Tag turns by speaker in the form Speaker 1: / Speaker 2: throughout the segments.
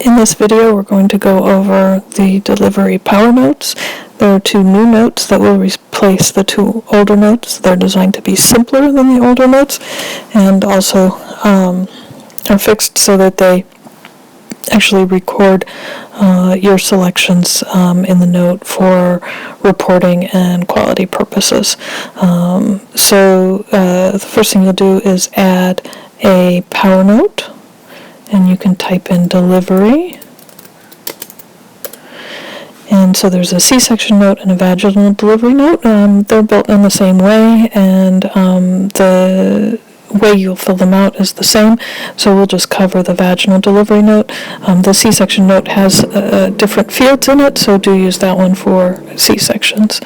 Speaker 1: In this video, we're going to go over the delivery power notes. There are two new notes that will replace the two older notes. They're designed to be simpler than the older notes and also are fixed so that they actually record your selections in the note for reporting and quality purposes. The first thing you'll do is add a power note, and you can type in delivery. And so there's a C-section note and a vaginal delivery note. They're built in the same way, and the way you'll fill them out is the same. So we'll just cover the vaginal delivery note. The C-section note has different fields in it, so do use that one for C-sections.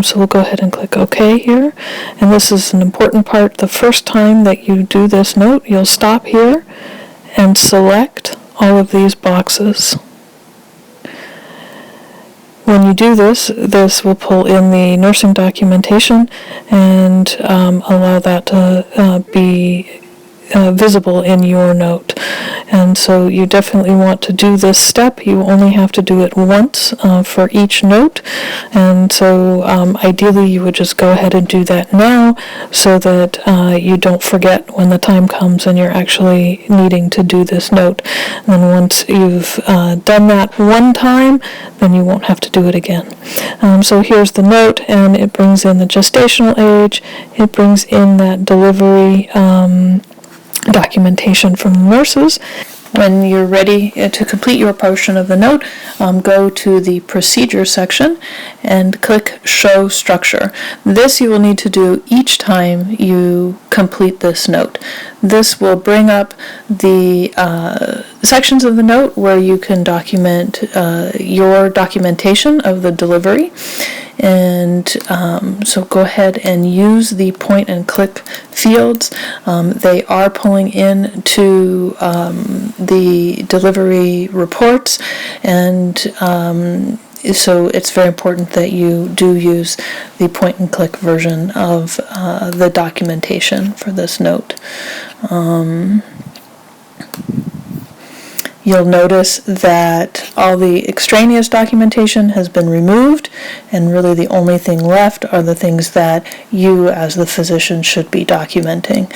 Speaker 1: So we'll go ahead and click OK here. And this is an important part. The first time that you do this note, you'll stop here and select all of these boxes. When you do this, this will pull in the nursing documentation and allow that to be visible in your note. And so you definitely want to do this step. You only have to do it once for each note. And so ideally you would just go ahead and do that now so that you don't forget when the time comes and you're actually needing to do this note. And then once you've done that one time, then you won't have to do it again. So here's the note, and it brings in the gestational age. It brings in that delivery documentation from the nurses. When you're ready to complete your portion of the note, go to the procedure section and click Show Structure. This you will need to do each time you complete this note. This will bring up the sections of the note where you can document your documentation of the delivery. And so go ahead and use the point and click fields. They are pulling in to the delivery reports, and so it's very important that you do use the point and click version of the documentation for this note. You'll notice that all the extraneous documentation has been removed, and really the only thing left are the things that you as the physician should be documenting.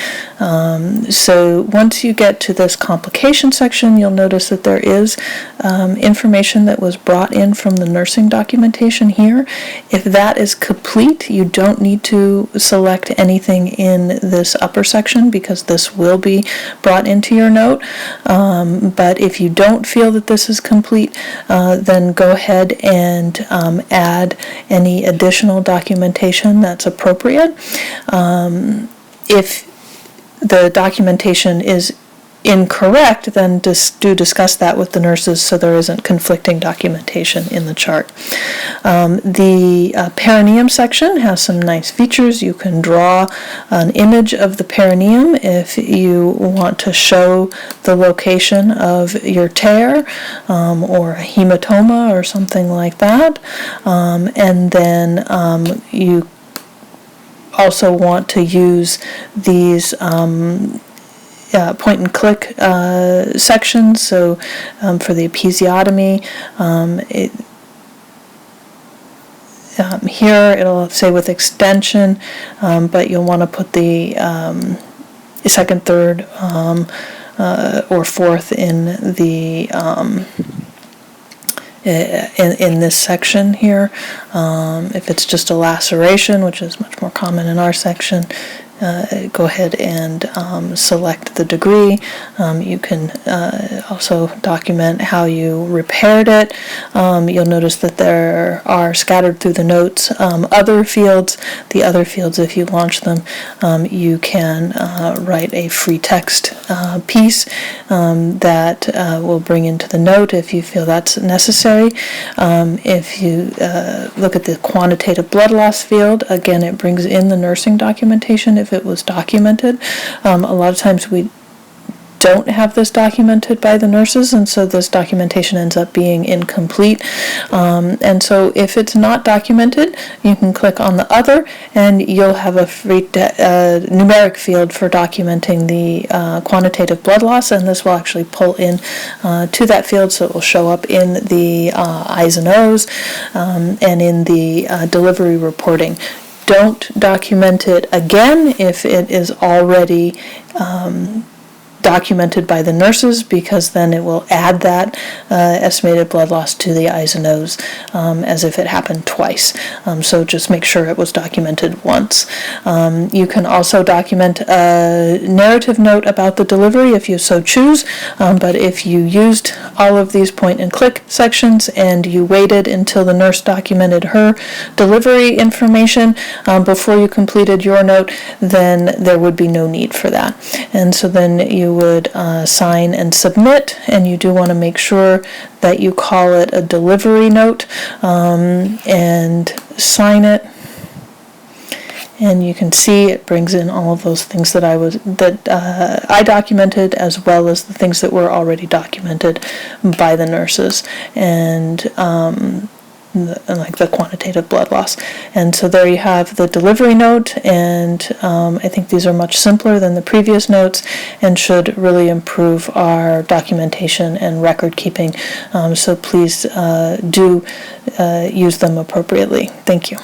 Speaker 1: So once you get to this complication section, you'll notice that there is information that was brought in from the nursing documentation here. If that is complete, you don't need to select anything in this upper section because this will be brought into your note. But if you don't feel that this is complete, then go ahead and add any additional documentation that's appropriate. If the documentation is incorrect, then do discuss that with the nurses so there isn't conflicting documentation in the chart. The perineum section has some nice features. You can draw an image of the perineum if you want to show the location of your tear or a hematoma or something like that. And then you also want to use these point and click sections. So for the episiotomy, here it'll say with extension, but you'll want to put the second, third, or fourth in the in this section here. If it's just a laceration, which is much more common in our section, go ahead and select the degree. You can also document how you repaired it. You'll notice that there are scattered through the notes other fields. The other fields, if you launch them, you can write a free text piece that will bring into the note if you feel that's necessary. If you look at the quantitative blood loss field, again, it brings in the nursing documentation if it was documented. A lot of times we don't have this documented by the nurses, and so this documentation ends up being incomplete. And so if it's not documented, you can click on the other, and you'll have a free numeric field for documenting the quantitative blood loss, and this will actually pull in to that field, so it will show up in the I's and O's and in the delivery reporting. Don't document it again if it is already documented by the nurses, because then it will add that estimated blood loss to the I's and O's as if it happened twice. So just make sure it was documented once. You can also document a narrative note about the delivery if you so choose, but if you used all of these point and click sections and you waited until the nurse documented her delivery information before you completed your note, then there would be no need for that. And so then you would sign and submit, and you do want to make sure that you call it a delivery note and sign it. And you can see it brings in all of those things that I documented, as well as the things that were already documented by the nurses, and like the quantitative blood loss. And so there you have the delivery note, and I think these are much simpler than the previous notes and should really improve our documentation and record keeping. So please do use them appropriately. Thank you.